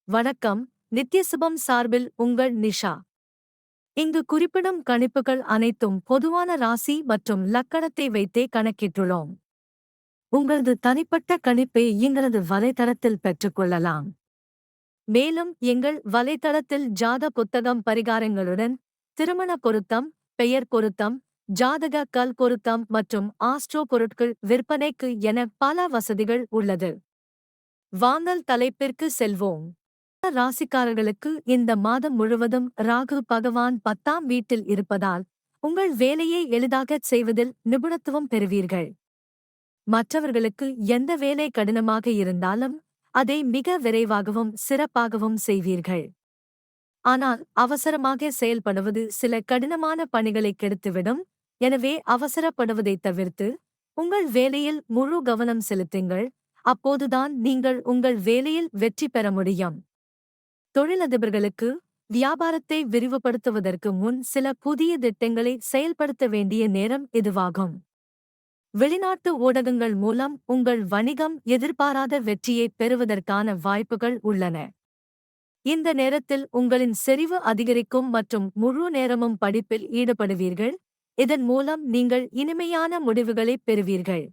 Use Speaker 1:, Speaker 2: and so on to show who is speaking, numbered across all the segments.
Speaker 1: வணக்கம். நித்யசுபம் சார்பில் உங்கள் நிஷா. இங்கு குறிப்பிடும் கணிப்புகள் அனைத்தும் பொதுவான ராசி மற்றும் லக்கணத்தை வைத்தே கணக்கிட்டுள்ளோம். உங்களது தனிப்பட்ட கணிப்பை எங்களது வலைத்தளத்தில் பெற்றுக்கொள்ளலாம். மேலும் எங்கள் வலைத்தளத்தில் ஜாத புத்தகம் பரிகாரங்களுடன் திருமண பொருத்தம், பெயர் பொருத்தம், ஜாதக கல் பொருத்தம் மற்றும் ஆஸ்ட்ரோ பொருட்கள் விற்பனைக்கு என பல வசதிகள் உள்ளது. வாங்கல் தலைப்பிற்கு செல்வோம். ராசிக்காரர்களுக்கு இந்த மாதம் முழுவதும் ராகு பகவான் 10ஆம் வீட்டில் இருப்பதால் உங்கள் வேலையை எளிதாகச் செய்வதில் நிபுணத்துவம் பெறுவீர்கள். மற்றவர்களுக்கு எந்த வேலை கடினமாக இருந்தாலும் அதை மிக விரைவாகவும் சிறப்பாகவும் செய்வீர்கள். ஆனால் அவசரமாக செயல்படுவது சில கடினமான பணிகளை கெடுத்துவிடும். எனவே அவசரப்படுவதைத் தவிர்த்து உங்கள் வேலையில் முழு கவனம் செலுத்துங்கள். அப்போதுதான் நீங்கள் உங்கள் வேலையில் வெற்றி பெற முடியும். தொழிலதிபர்களுக்கு வியாபாரத்தை விரிவுபடுத்துவதற்கு முன் சில புதிய திட்டங்களை செயல்படுத்த வேண்டிய நேரம் இதுவாகும். வெளிநாட்டு ஊடகங்கள் மூலம் உங்கள் வணிகம் எதிர்பாராத வெற்றியை பெறுவதற்கான வாய்ப்புகள் உள்ளன. இந்த நேரத்தில் உங்களின் செறிவு அதிகரிக்கும் மற்றும் முழு நேரமும் படிப்பில் ஈடுபடுவீர்கள். இதன் மூலம் நீங்கள் இனிமையான முடிவுகளைப் பெறுவீர்கள்.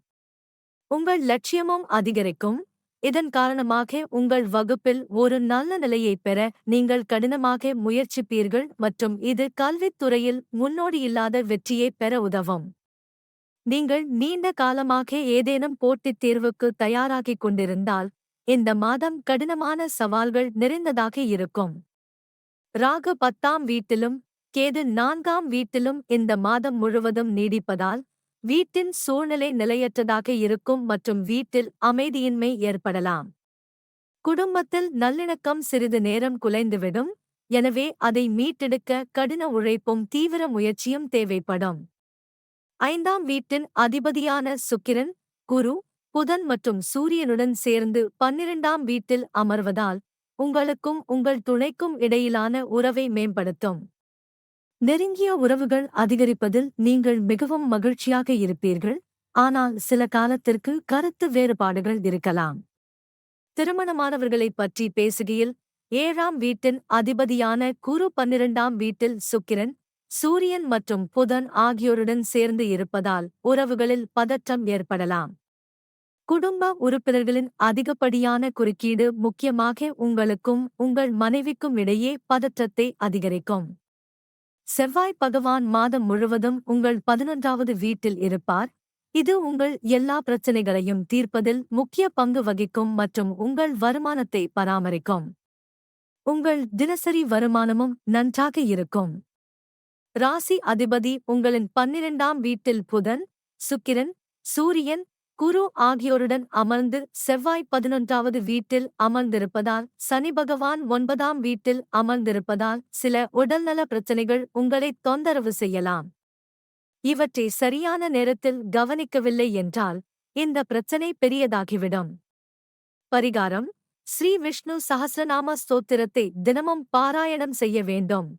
Speaker 1: உங்கள் லட்சியமும் அதிகரிக்கும். இதன் காரணமாக உங்கள் வகுப்பில் ஒரு நல்ல நிலையைப் பெற நீங்கள் கடினமாக முயற்சிப்பீர்கள் மற்றும் இது கல்வித்துறையில் முன்னோடியில்லாத வெற்றியைப் பெற உதவும். நீங்கள் நீண்ட காலமாக ஏதேனும் போட்டித் தேர்வுக்கு தயாராகிக் கொண்டிருந்தால் இந்த மாதம் கடினமான சவால்கள் நிறைந்ததாக இருக்கும். ராகு 10ஆம் வீட்டிலும் கேது 4ஆம் வீட்டிலும் இந்த மாதம் முழுவதும் நீடிப்பதால் வீட்டின் சூழ்நிலை நிலையற்றதாக இருக்கும் மற்றும் வீட்டில் அமைதியின்மை ஏற்படலாம். குடும்பத்தில் நல்லிணக்கம் சிறிது நேரம் குலைந்துவிடும். எனவே அதை மீட்டெடுக்க கடின உழைப்பும் தீவிர முயற்சியும் தேவைப்படும். 5ஆம் வீட்டின் அதிபதியான சுக்கிரன், குரு, புதன் மற்றும் சூரியனுடன் சேர்ந்து 12ஆம் வீட்டில் அமர்வதால் உங்களுக்கும் உங்கள் துணைக்கும் இடையிலான உறவை மேம்படுத்தும். நெருங்கிய உறவுகள் அதிகரிப்பதில் நீங்கள் மிகவும் மகிழ்ச்சியாக இருப்பீர்கள். ஆனால் சில காலத்திற்கு கருத்து வேறுபாடுகள் இருக்கலாம். திருமணமானவர்களைப் பற்றி பேசுகையில் 7ஆம் வீட்டின் அதிபதியான குரு 12ஆம் வீட்டில் சுக்கிரன், சூரியன் மற்றும் புதன் ஆகியோருடன் சேர்ந்து இருப்பதால் உறவுகளில் பதற்றம் ஏற்படலாம். குடும்ப உறுப்பினர்களின் அதிகப்படியான குறுக்கீடு முக்கியமாக உங்களுக்கும் உங்கள் மனைவிக்கும் இடையே பதற்றத்தை அதிகரிக்கும். செவ்வாய் பகவான் மாதம் முழுவதும் உங்கள் 11ஆவது வீட்டில் இருப்பார். இது உங்கள் எல்லா பிரச்சனைகளையும் தீர்ப்பதில் முக்கிய பங்கு வகிக்கும் மற்றும் உங்கள் வருமானத்தை பராமரிக்கும். உங்கள் தினசரி வருமானமும் நன்றாக இருக்கும். ராசி அதிபதி உங்களின் 12ஆம் வீட்டில் புதன், சுக்கிரன், சூரியன், குரு ஆகியோருடன் அமர்ந்து செவ்வாய் 11ஆவது வீட்டில் அமர்ந்திருப்பதால் சனி பகவான் 9ஆம் வீட்டில் அமர்ந்திருப்பதால் சில உடல்நல பிரச்சனைகள் உங்களை தொந்தரவு செய்யலாம். இவற்றை சரியான நேரத்தில் கவனிக்கவில்லை என்றால் இந்த பிரச்சனை பெரியதாகிவிடும். பரிகாரம்: ஸ்ரீ விஷ்ணு சஹஸ்ரநாம ஸ்தோத்திரத்தை தினமும் பாராயணம் செய்ய வேண்டும்.